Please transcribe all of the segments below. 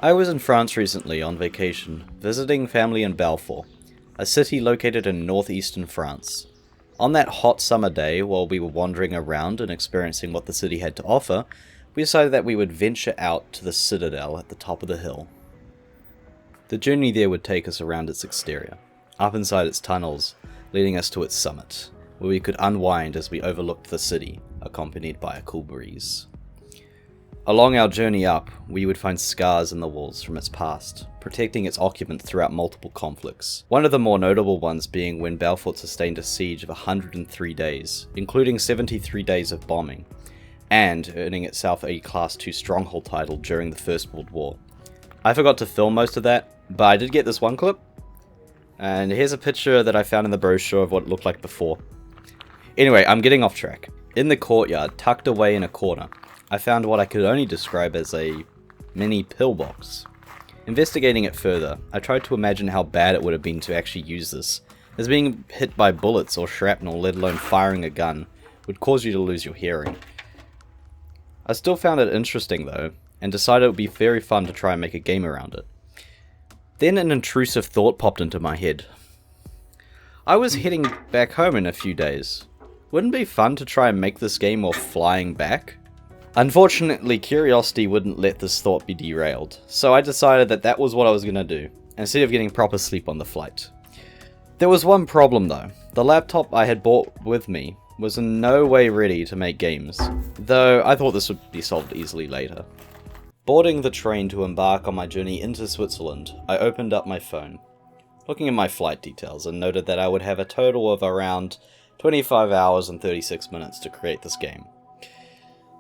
I was in France recently on vacation, visiting family in Belfort, a city located in northeastern France. On that hot summer day, while we were wandering around and experiencing what the city had to offer, we decided that we would venture out to the citadel at the top of the hill. The journey there would take us around its exterior, up inside its tunnels, leading us to its summit, where we could unwind as we overlooked the city, accompanied by a cool breeze. Along our journey up, we would find scars in the walls from its past, protecting its occupant throughout multiple conflicts. One of the more notable ones being when Belfort sustained a siege of 103 days, including 73 days of bombing, and earning itself a Class II stronghold title during the First World War. I forgot to film most of that, but I did get this one clip, and here's a picture that I found in the brochure of what it looked like before. Anyway, I'm getting off track. In the courtyard, tucked away in a corner, I found what I could only describe as a mini pillbox. Investigating it further, I tried to imagine how bad it would have been to actually use this, as being hit by bullets or shrapnel, let alone firing a gun, would cause you to lose your hearing. I still found it interesting though, and decided it would be very fun to try and make a game around it. Then an intrusive thought popped into my head. I was heading back home in a few days. Wouldn't it be fun to try and make this game while flying back? Unfortunately, curiosity wouldn't let this thought be derailed, so I decided that that was what I was going to do, instead of getting proper sleep on the flight. There was one problem though. The laptop I had brought with me was in no way ready to make games, though I thought this would be solved easily later. Boarding the train to embark on my journey into Switzerland, I opened up my phone, looking at my flight details, and noted that I would have a total of around 25 hours and 36 minutes to create this game.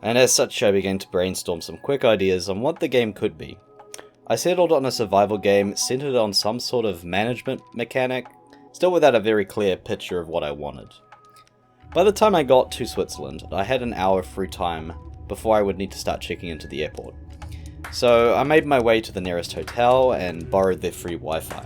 And as such, I began to brainstorm some quick ideas on what the game could be. I settled on a survival game centered on some sort of management mechanic, still without a very clear picture of what I wanted. By the time I got to Switzerland, I had an hour of free time before I would need to start checking into the airport. So I made my way to the nearest hotel and borrowed their free Wi-Fi.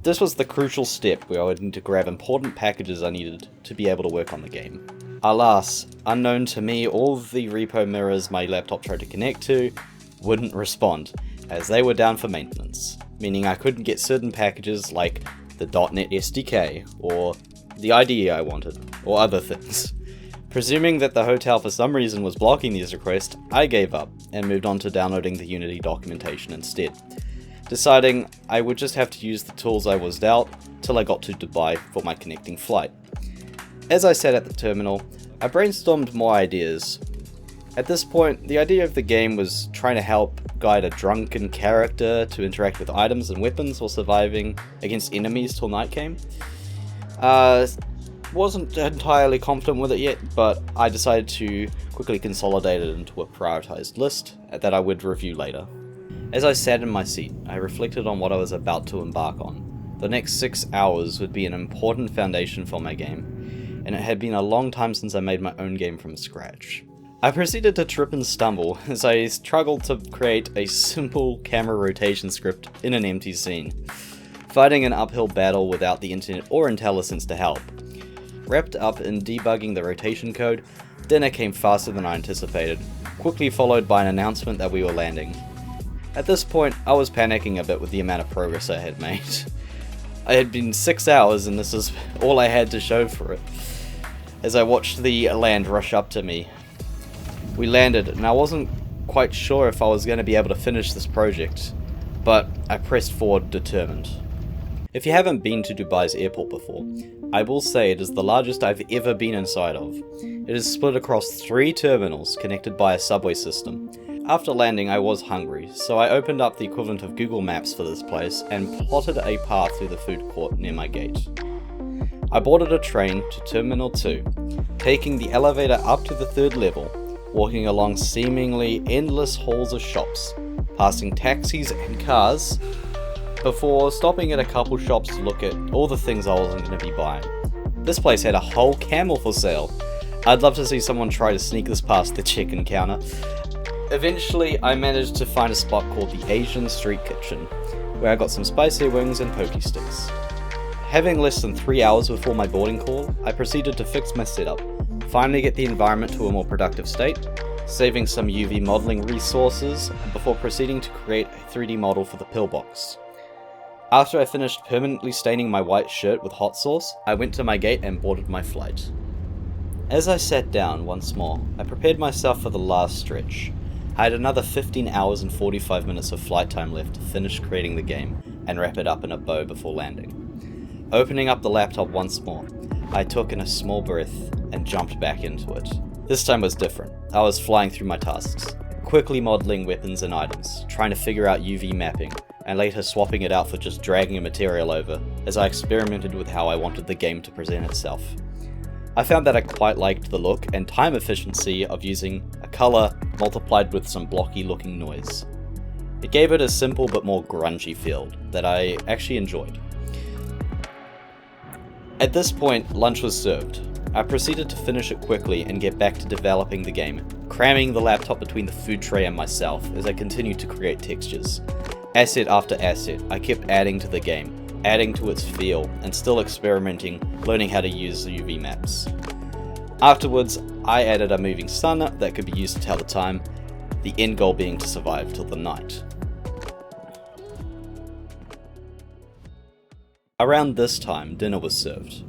This was the crucial step where I would need to grab important packages I needed to be able to work on the game. Alas, unknown to me, all of the repo mirrors my laptop tried to connect to wouldn't respond, as they were down for maintenance, meaning I couldn't get certain packages like the .NET SDK, or the IDE I wanted, or other things. Presuming that the hotel for some reason was blocking these requests, I gave up and moved on to downloading the Unity documentation instead, deciding I would just have to use the tools I was dealt till I got to Dubai for my connecting flight. As I sat at the terminal, I brainstormed more ideas. At this point, the idea of the game was trying to help guide a drunken character to interact with items and weapons while surviving against enemies till night came. Wasn't entirely confident with it yet, but I decided to quickly consolidate it into a prioritized list that I would review later. As I sat in my seat, I reflected on what I was about to embark on. The next 6 hours would be an important foundation for my game, and it had been a long time since I made my own game from scratch. I proceeded to trip and stumble as I struggled to create a simple camera rotation script in an empty scene, fighting an uphill battle without the internet or IntelliSense to help. Wrapped up in debugging the rotation code, dinner came faster than I anticipated, quickly followed by an announcement that we were landing. At this point, I was panicking a bit with the amount of progress I had made. I had been 6 hours and this is all I had to show for it, as I watched the land rush up to me. We landed and I wasn't quite sure if I was going to be able to finish this project, but I pressed forward determined. If you haven't been to Dubai's airport before, I will say it is the largest I've ever been inside of. It is split across 3 terminals connected by a subway system. After landing I was hungry, so I opened up the equivalent of Google Maps for this place and plotted a path through the food court near my gate. I boarded a train to Terminal 2, taking the elevator up to the 3rd level, walking along seemingly endless halls of shops, passing taxis and cars, before stopping at a couple shops to look at all the things I wasn't going to be buying. This place had a whole camel for sale. I'd love to see someone try to sneak this past the chicken counter. Eventually, I managed to find a spot called the Asian Street Kitchen, where I got some spicy wings and poke sticks. Having less than 3 hours before my boarding call, I proceeded to fix my setup, finally get the environment to a more productive state, saving some UV modeling resources before proceeding to create a 3D model for the pillbox. After I finished permanently staining my white shirt with hot sauce, I went to my gate and boarded my flight. As I sat down once more, I prepared myself for the last stretch. I had another 15 hours and 45 minutes of flight time left to finish creating the game and wrap it up in a bow before landing. Opening up the laptop once more, I took in a small breath and jumped back into it. This time was different. I was flying through my tasks, quickly modeling weapons and items, trying to figure out UV mapping, and later swapping it out for just dragging a material over, as I experimented with how I wanted the game to present itself. I found that I quite liked the look and time efficiency of using a color multiplied with some blocky looking noise. It gave it a simple but more grungy feel that I actually enjoyed. At this point, lunch was served. I proceeded to finish it quickly and get back to developing the game, cramming the laptop between the food tray and myself as I continued to create textures. Asset after asset, I kept adding to the game, adding to its feel, and still experimenting, learning how to use UV maps. Afterwards, I added a moving sun that could be used to tell the time, the end goal being to survive till the night. Around this time, dinner was served.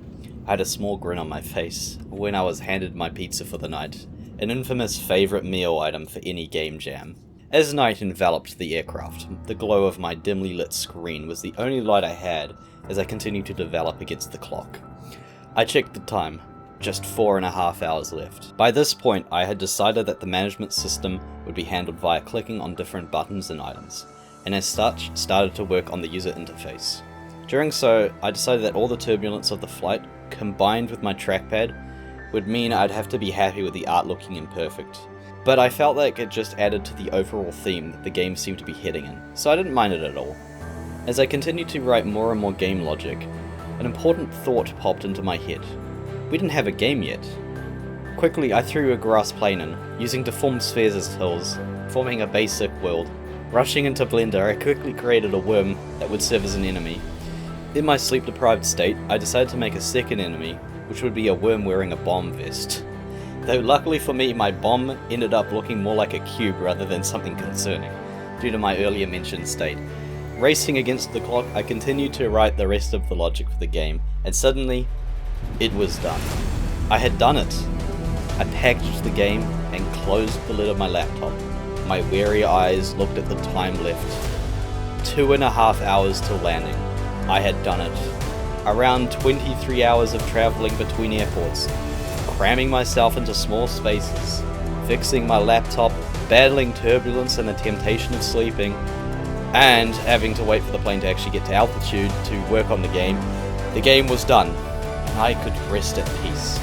I had a small grin on my face when I was handed my pizza for the night, an infamous favourite meal item for any GameJam. As night enveloped the aircraft, the glow of my dimly lit screen was the only light I had as I continued to develop against the clock. I checked the time, just 4.5 hours left. By this point, I had decided that the management system would be handled via clicking on different buttons and items, and as such, started to work on the user interface. During so, I decided that all the turbulence of the flight, combined with my trackpad, would mean I'd have to be happy with the art looking imperfect. But I felt like it just added to the overall theme that the game seemed to be heading in, so I didn't mind it at all. As I continued to write more and more game logic, an important thought popped into my head. We didn't have a game yet. Quickly I threw a grass plane in, using deformed spheres as hills, forming a basic world. Rushing into Blender, I quickly created a worm that would serve as an enemy. In my sleep-deprived state, I decided to make a second enemy, which would be a worm wearing a bomb vest. Though luckily for me, my bomb ended up looking more like a cube rather than something concerning, due to my earlier mentioned state. Racing against the clock, I continued to write the rest of the logic for the game, and suddenly, it was done. I had done it. I packaged the game and closed the lid of my laptop. My weary eyes looked at the time left. 2.5 hours till landing. I had done it. Around 23 hours of traveling between airports, cramming myself into small spaces, fixing my laptop, battling turbulence and the temptation of sleeping, and having to wait for the plane to actually get to altitude to work on the game. The game was done, and I could rest at peace.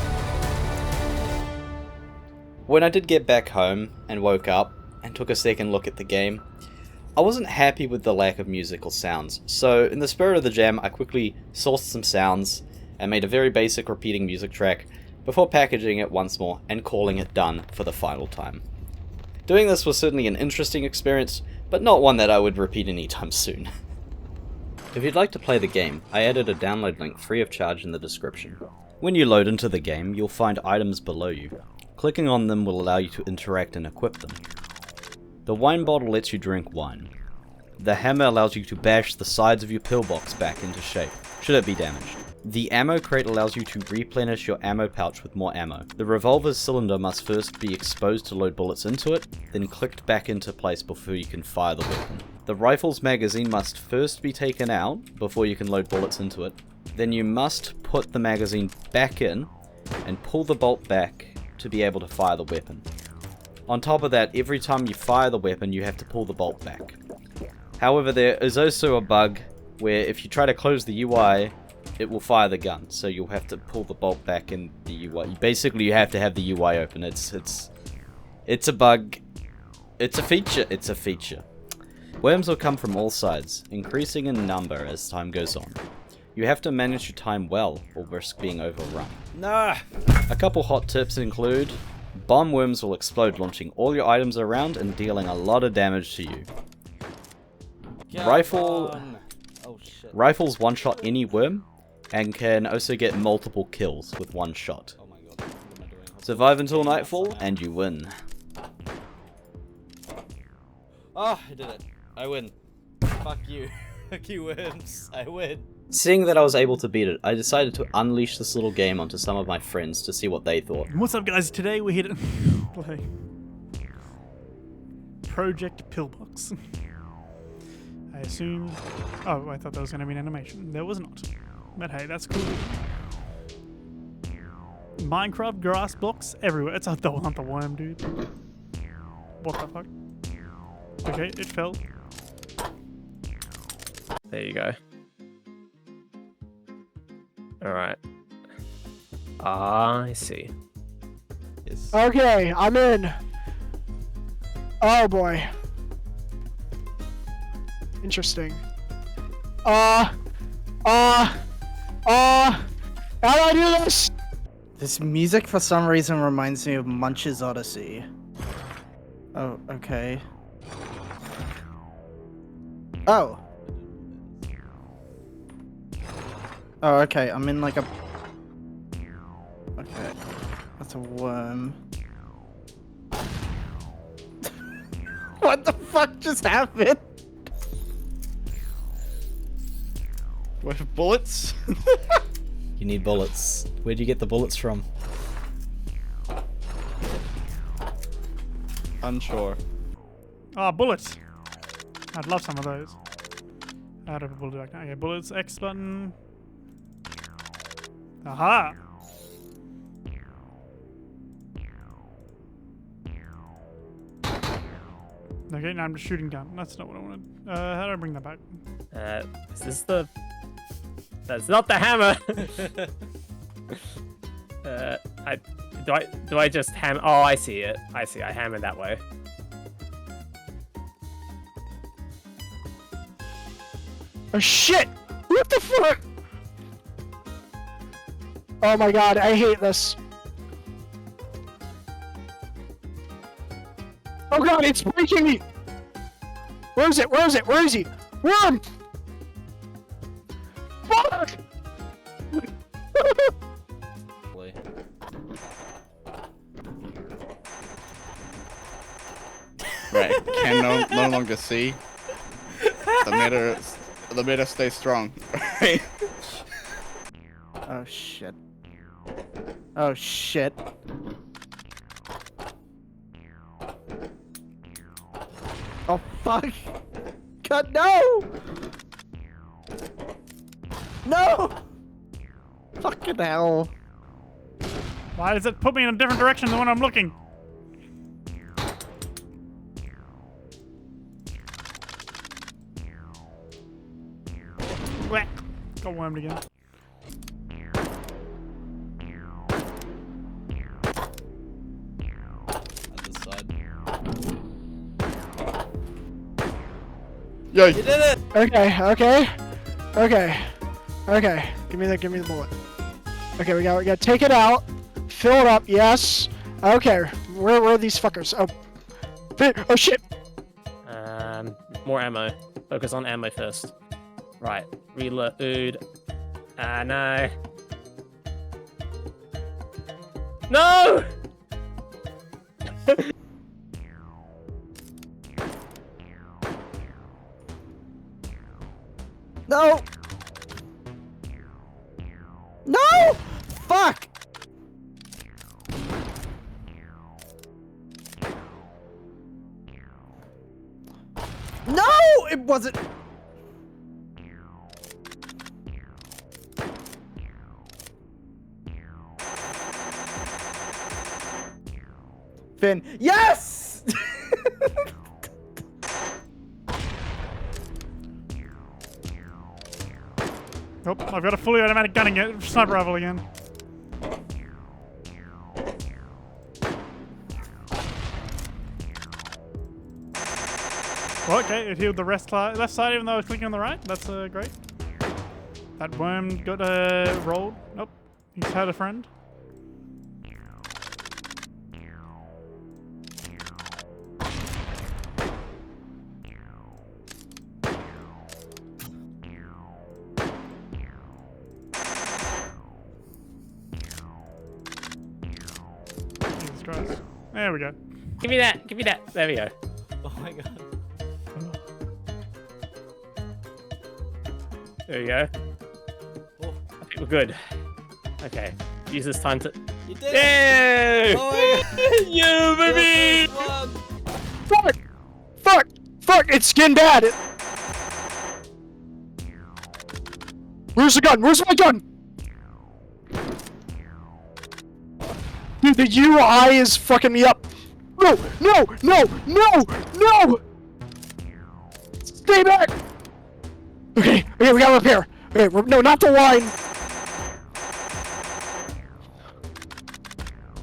When I did get back home and woke up and took a second look at the game, I wasn't happy with the lack of musical sounds, so in the spirit of the jam I quickly sourced some sounds and made a very basic repeating music track before packaging it once more and calling it done for the final time. Doing this was certainly an interesting experience, but not one that I would repeat anytime soon. If you'd like to play the game, I added a download link free of charge in the description. When you load into the game, you'll find items below you. Clicking on them will allow you to interact and equip them. The wine bottle lets you drink wine. The hammer allows you to bash the sides of your pillbox back into shape, should it be damaged. The ammo crate allows you to replenish your ammo pouch with more ammo. The revolver's cylinder must first be exposed to load bullets into it, then clicked back into place before you can fire the weapon. The rifle's magazine must first be taken out before you can load bullets into it. Then you must put the magazine back in and pull the bolt back to be able to fire the weapon. On top of that, every time you fire the weapon, you have to pull the bolt back. However, there is also a bug where if you try to close the UI, it will fire the gun, so you'll have to pull the bolt back in the UI. Basically, you have to have the UI open. It's a bug. It's a feature. Worms will come from all sides, increasing in number as time goes on. You have to manage your time well, or risk being overrun. Nah! A couple hot tips include: bomb worms will explode, launching all your items around and dealing a lot of damage to you. Rifles one-shot any worm, and can also get multiple kills with one shot. Survive until nightfall, and you win. Oh, I did it. I win. Fuck you. Fuck you, worms. I win. Seeing that I was able to beat it, I decided to unleash this little game onto some of my friends to see what they thought. What's up, guys? Today we're here to play Project Pillbox. I assumed... Oh, I thought that was going to be an animation. There was not. But hey, that's cool. Minecraft grass blocks everywhere. It's not the worm, dude. What the fuck? Okay, it fell. There you go. Alright. I see. Yes. Okay, I'm in. Oh boy. Interesting. How do I do this? This music for some reason reminds me of Munch's Odyssey. Oh, okay. Oh. Oh, okay, I'm in like a... Okay. That's a worm. What the fuck just happened? With bullets? You need bullets. Where'd you get the bullets from? Unsure. Ah, bullets. I'd love some of those. How do people do that? Okay, bullets, X button. Aha! Okay, now I'm just shooting down. That's not what I wanted. How do I bring that back? Is this the... That's not the hammer! Do I just hammer? Oh, I see it. I see. I hammer that way. Oh shit! What the fuck? Oh my god, I hate this. Oh god, it's breaking me! Where is it? Where is it? Where is he? Worm! Fuck! Right, can no longer see. The meter stays strong. Right? Oh shit. Oh shit. Oh fuck! God, no! No! Fucking hell. Why does it put me in a different direction than when I'm looking? Whack. Got wormed again. Other side. Yo, You did it! Okay. Give me the bullet. Okay, we gotta take it out. Fill it up, yes. Okay, where are these fuckers? Oh shit! More ammo. Focus on ammo first. Right. Reload. No. No! No! No! Fuck! No! It wasn't... Finn. Yes! Oh, I've got a fully automatic gun again. Sniper rifle again. Well, okay, it healed the left side even though I was clicking on the right. That's great. That worm got rolled. Nope. He's had a friend. Jesus Christ. There we go. Give me that. Give me that. There we go. Oh my god. There you go. Oh. I think we're good. Okay. Use this time to. You did it! Yay! Oh my god! You baby! Your first one. Fuck! Fuck! Fuck! It's skin bad! Where's the gun? Where's my gun? Dude, the UI is fucking me up. No! No! No! No! No! Stay back! Okay, okay, we gotta repair. Okay, no, not the line.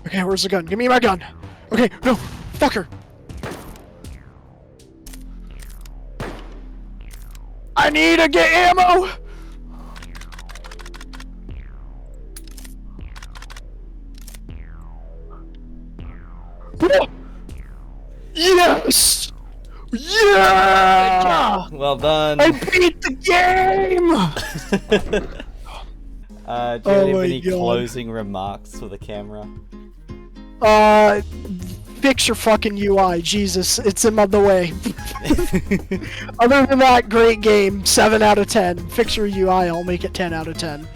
Okay, where's the gun? Give me my gun. Okay, no, fucker. I need to get ammo. Yes! Yeah! Well done. I beat the game! Do you have my any God. closing remarks for the camera? Fix your fucking UI, Jesus, it's in the way. Other than that, great game, 7 out of 10. Fix your UI, I'll make it 10 out of 10.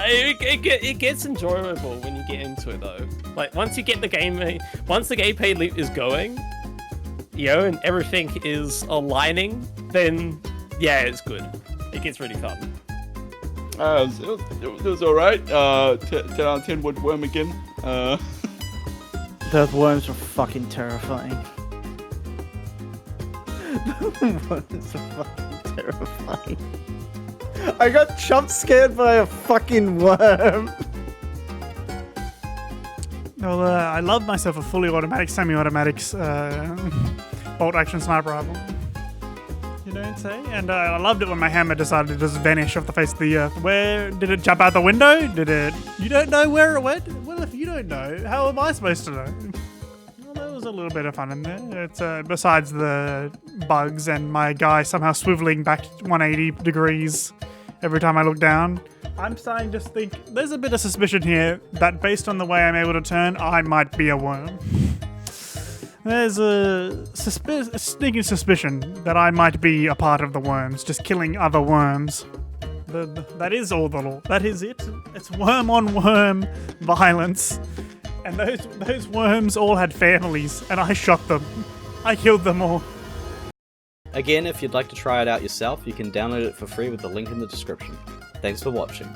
It gets enjoyable when you get into it though. Like once you get the game, once the gameplay loop is going, you know, and everything is aligning, then yeah, it's good. It gets really fun. It was alright. 10 out of 10 would worm again. Those worms were fucking terrifying. The worms are fucking terrifying. I got jump scared by a fucking worm. Well, I love myself a fully automatic, semi-automatics bolt-action sniper rifle. You don't say? And I loved it when my hammer decided to just vanish off the face of the earth. Where did it jump out the window? Did it? You don't know where it went? Well, if you don't know, how am I supposed to know? Well, there was a little bit of fun in there. It's besides the bugs and my guy somehow swiveling back 180 degrees every time I look down. I'm starting to think there's a bit of suspicion here that based on the way I'm able to turn, I might be a worm. There's a sneaking suspicion that I might be a part of the worms, just killing other worms. That is all the law. That is it. It's worm on worm violence. And those worms all had families, and I shot them. I killed them all. Again, if you'd like to try it out yourself, you can download it for free with the link in the description. Thanks for watching.